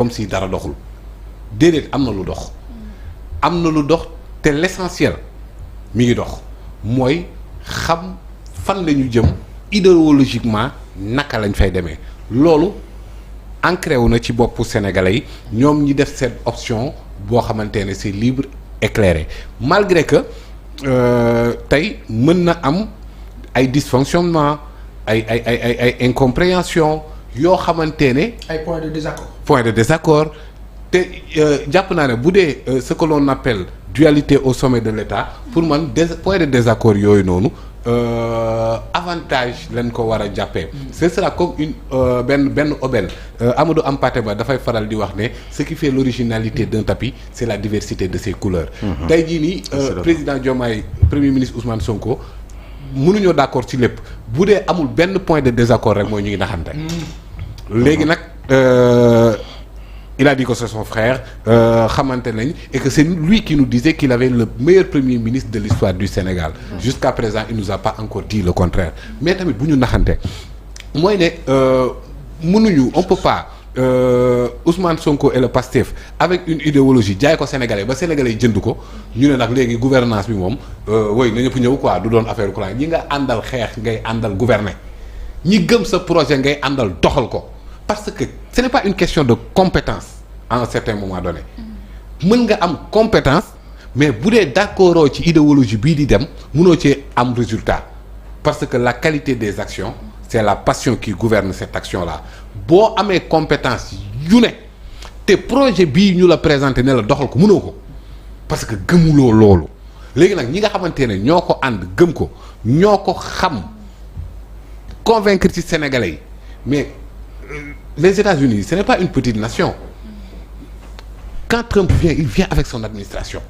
comme si dara doxul déedéet am na lu dox am na lu dox te l'essentiel mi ngi dox mooy xam fan la ñu jëm idéologiquement naka lañ fay demee loolu ancré wu na ci boppu sénégalais yi ñoom ñi def cette option boo xamante ne c'est libre éclairé malgré que tey mën na am ay dysfonctionnement ay incompréhension yoo xamante ne. ay points de désaccord. point de désaccord te jàpp naa ne bu dee ce que l'on appelle dualité au sommet de l'État pour man point de désaccord yooyu noonu avantage lañ ko war a jàppee. ce sera comme une benn aubaine Amadou Hampâté Bâ dafay faral di wax ne ce qui fait l'originalité d'un tapis c'est la diversité de ses couleurs. tey jii nii président Diomaye premier ministre Ousmane Sonko mënuñoo d'accord ci lépp bu dee amul benn point de désaccord rek mooy ñu ngi naxante. léegi nag il a dit que c'est son frère xamante nañ et que c'est lui qui nous disait qu'il avait le meilleur premier ministre de l'histoire du Sénégal. Jusqu'à présent il nous a pas encore dit le contraire mais tamit bu ñu naxante mooy ne mënuñu on peut pas Ousmane Sonko et le Pastef avec une idéologie jaay ko Sénégalais ba Sénégalais yi jënd ko ñu ne nag léegi gouvernance bi moom woy na ñëpp ñëw quoi du doon affaire courant ñi nga àndal xeex ngay àndal gouverner ñi gëm sa projet ngay àndal doxal ko parce que ce n'est pas une question de compétence à un certain moment donné mën nga am compétence mais bu dee d'accordoo ci idéologie bii di dem mënoo ci am résultat parce que la qualité des actions c'est la passion qui gouverne cette action-là boo amee compétence yu ne te projet bii ñu la présenté ne la doxal ko mënoo ko parce que gëmuloo loolu léegi nag ñi nga xamante ne ñoo ko ànd gëm ko ñoo ko xam convaincre ci Sénégalais yi mais les États-Unis ce n'est pas une petite nation quand Trump vient il vient avec son administration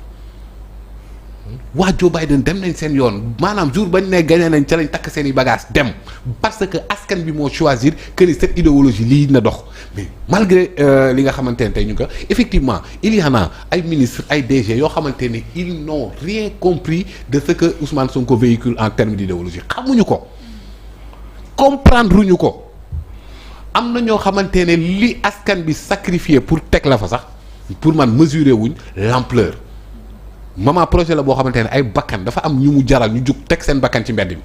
waa Joe Biden dem nañ seen yoon maanaam jour bañ ne gagné nañ ca lañ takk seen i bagages dem parce que askan bi moo choisir que ni cette idéologie lii na dox mais malgré li nga xamante ne tey ñu ko effectivement il y en a ay ministres ay DG yoo xamante ne ils n'ont rien compris de ce que Ousmane Sonko véhicule en termes d'idéologie xamuñu ko comprendre ñu ko am na ñoo xamante ne li askan bi sacrifié pour teg la fa sax pour man mesurer wuñ l'ampleur maman projet la boo xamante ne ay bakkan dafa am ñu mu jaral ñu jug teg seen bakkan ci mbedd mi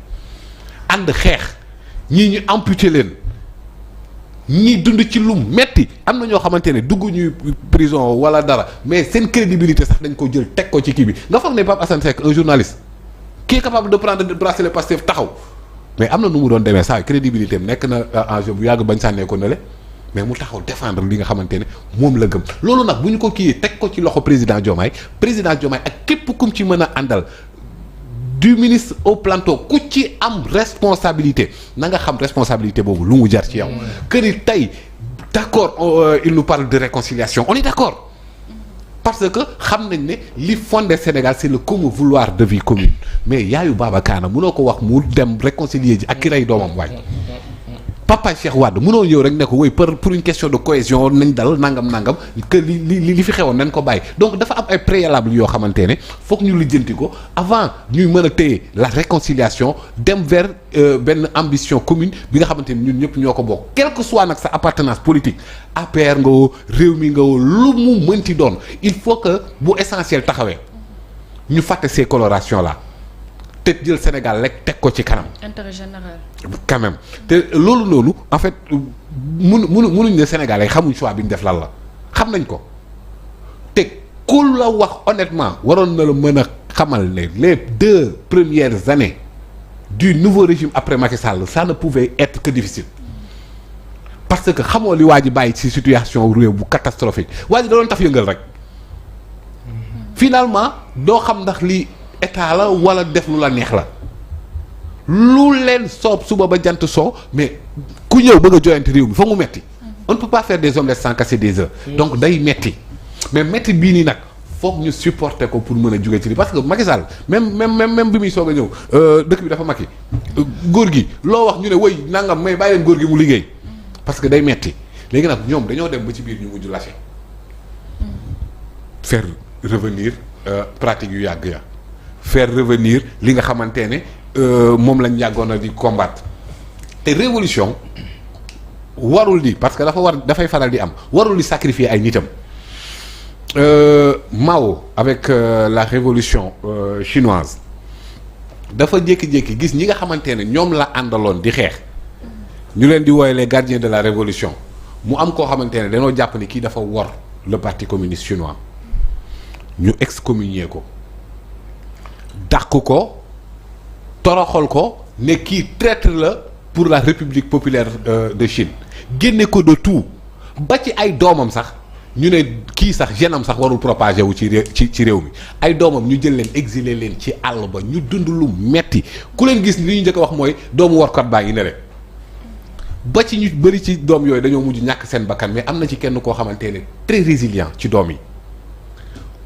ànd xeex ñii ñu amputé leen ñii dund ci lu metti am na ñoo xamante ne dugg ñuy prison wala dara mais seen crédibilité sax dañ ko jël teg ko ci kii bi nga foog ne Pape Assane Seck un journaliste qui est capable de prendre de bracelet Pastef taxaw mais am na nu mu doon demee saa crédibilité am nekk na en jeu bu yàgg bañ sànnee ko nële mais mu taxaw défendre li nga xamante ne moom la gëm loolu nag bu ñu ko kiiyee teg ko ci loxo président Diomaye ak képp kum ci mën a àndal du ministre au planton ku ci am responsabilité na nga xam responsabilité boobu lu mu jar ci yow. que ni tey d'accord il nous parle de réconciliation on est d'accord parce que xam nañ ne li fondé Sénégal c'est le commun vouloir de vie commune mais yaayu Baba Kaana mënoo ko wax mu dem réconcilier ji ak ki rey doomam waay. papa Cheikh Wade mënoo ñëw rek ne ko woy pour une question de cohésion nañ dal nangam que li fi xewoon nañ ko bàyyi donc dafa am ay préalable yoo xamante ne foog ñu lijjanti ko avant ñuy mën a téye la réconciliation dem vers benn ambition commune bi nga xamante ne ñun ñëpp ñoo ko bokk quel que soit nag sa appartenance politique APR nga woo réew mi nga woo lu mu mënti doon il faut que bu essentiel taxawee ñu fàtte ces colorations là te jël Sénégal rek teg ko ci kanam. intérêt général. quand même te loolu noonu en fait mënuñ ne Sénégalais xamuñ choix bi ñu def lan la xam nañ ko te ku la wax honnêtement waroon na la mën a xamal ne les 2 premières années du nouveau régime après Macky Sall ça ne pouvait être que difficile parce que xamoo li waa ji bàyyi ci situation réew bu catastrophique waa ji da doon taf yëngal rek finalement doo xam ndax li état la wala def lu la neex la lu leen soob suba ba jant soo mais ku ñëw bëgg a joyante réew mi foog mu metti on ne peut pas faire des omelettes sans casser des œufs donc day metti mais metti bii nii nag foog ñu supporter ko pour mën a jóge ci li parce que Macky Sall même bi muy soog a ñëw dëkk bi dafa Macky góor gi loo wax ñu ne woy nangam may bàyyi leen góor gi mu liggéey parce que day metti léegi nag ñoom dañoo dem ba ci biir ñu mujj lâché faire revenir pratique yu yàgg ya faire revenir li nga xamante ne moom lañ yàggoon a di combattre te révolution warul di parce que dafay faral di am warul di sacrifier ay nitam. Mao avec la révolution chinoise dafa jékki-jékki gis ñi nga xamante ne ñoom la àndaloon di xeex ñu leen di wooye les gardiens de la révolution mu am koo xamante ne dañoo jàpp ni kii dafa wor le parti communiste chinois ñu excommunier ko dàq ko toroxal ko ne kii traître la pour la République populaire de Chine génne ko de tout ba ci ay doomam sax ñu ne kii sax genam sax warul propagé wu ci réew mi ay doomam ñu jël leen exiler leen ci àll ba ñu dund lu metti ku leen gis li ñu njëkk a wax mooy doomu warkat baa ngi ne rek ba ci ñu bëri ci doom yooyu dañoo mujj ñàkk seen bakkan mais am na ci kenn koo xamante ne très résilient ci doom yi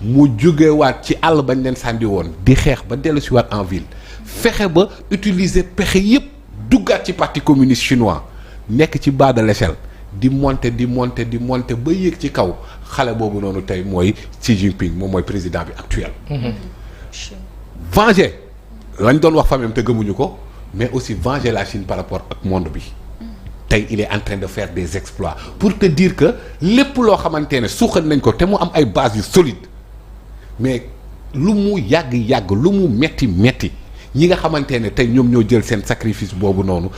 mu jógewaat ci àll bañ leen sànni woon di xeex ba dellu si waat en ville fexe ba utiliser pexe yépp duggaat ci parti communiste chinois nekk ci bas de l'échelle di monter ba yéeg ci kaw xale boobu noonu tey mooy Xi Jinping moom mooy président bi actuel. venger lañ doon wax famille te gëmuñu ko mais aussi venger la Chine par rapport ak monde bi. tey il est en train de faire des exploits pour te dire que lépp loo xamante ne suuxat nañ ko te mu am ay bases yu solides mais lu mu yàgg lu mu metti ñi nga xamante ne tey ñoom ñoo jël seen sacrifice boobu noonu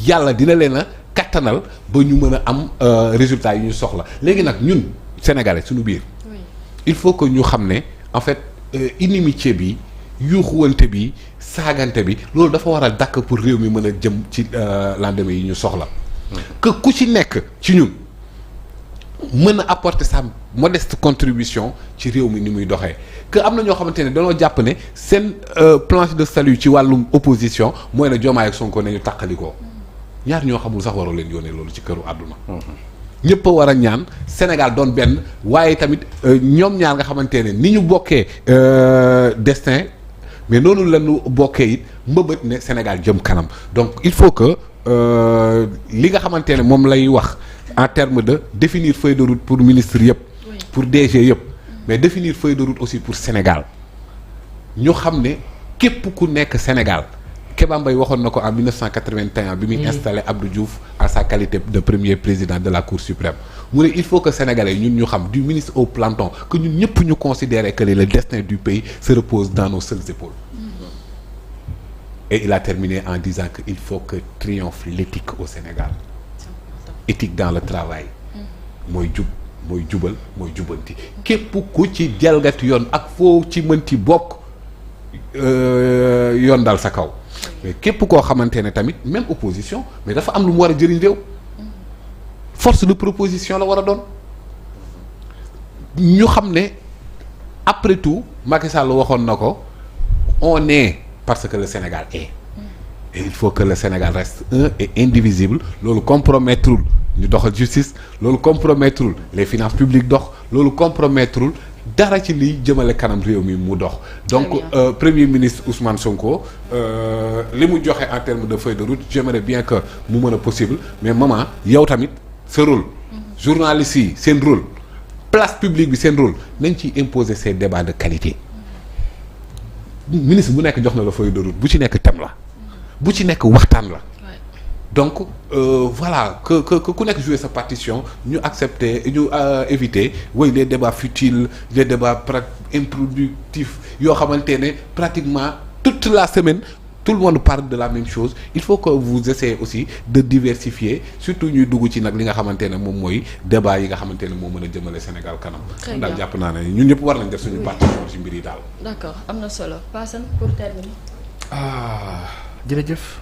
yàlla dina leen a kattanal ba ñu mën a am résultats yi ñu soxla léegi nag ñun sénégalais suñu biir. il faut que ñu xam ne en fait inimitié bi yuuxuwante bi saagante bi loolu dafa war a dakk pour réew mi mën a jëm ci lendemain yi ñu soxla. que ku ci nekk ci ñun mën a apporter sa modeste contribution ci réew mi ni muy doxee que am na ñoo xamante ne dañoo jàpp ne seen planche de salut ci wàllum opposition mooy ne Diomaye ak Sonko ne ñu tàqalikoo ñaar ñoo xamul sax waroo leen yónnee loolu ci këru àdduna. ñëpp a war a ñaan Sénégal doon benn waaye tamit ñoom ñaar nga xamante ne ni ñu bokkee destin mais noonu la ñu bokkee it mbëbët ne Sénégal jëm kanam donc il faut que li nga xamante ne moom lay wax en terme de définir feuille de route pour ministre yëpp. pour DG yëpp. mais définir feuille de route aussi pour Sénégal ñu xam ne képp ku nekk Sénégal. Kéba Mbaye waxoon na ko en 1981 bi muy installé Abdou Diouf à sa qualité de premier président de la Cour suprême mu ne il faut que sénégalais ñun ñu xam du ministre au planton que ñun ñëpp ñu considérer que le destin du pays se repose dans nos seules épaules. Et il a terminé en disant que il faut que triomphe l'éthique au Sénégal. Éthique dans le travail. mooy jubal mooy jubanti képp ku ci jalgati yoon ak foo ci mënti bokk yoon dal sa kaw. mais képp koo xamante ne tamit même opposition mais dafa am lu mu war a jëriñ réew force de proposition la war a doon ñu xam ne après tout Macky Sall waxoon na ko on est parce que le Sénégal est et il faut que le Sénégal reste un et indivisible loolu compromettrul ñu doxal justice loolu compromettrul les finances publiques dox loolu compromettrul dara ci liy jëmale kanam réew mi mu dox donc premier ministre Ousmane Sonko li mu joxe en termes de feuille de route j'aimerais bien que mu mën a possible mais maman yow tamit sa rôle journalistes yi seen rôle place publique bi seen rôle nañ ciy imposer ces débats de qualité ministre bu nekk jox na la feuille de route bu ci nekk thème la bu ci nekk waxtaan la donc voilà que ku nekk jouer sa partition ñu accepter ñu éviter les débats futiles les débats improductifs yoo xamante ne pratiquement toute la semaine tout le monde parle de la même chose il faut que vous essayez aussi de diversifier surtout ñuy dugg ci nag li nga xamante ne moom mooy débat yi nga xamante ne moo mën a jëmale Sénégal kanam. daal jàpp naa ne ñun ñëpp war nañ def suñu partition ci mbir yi daal. d'accord am na solo Passane pour terminer. jërëjëf.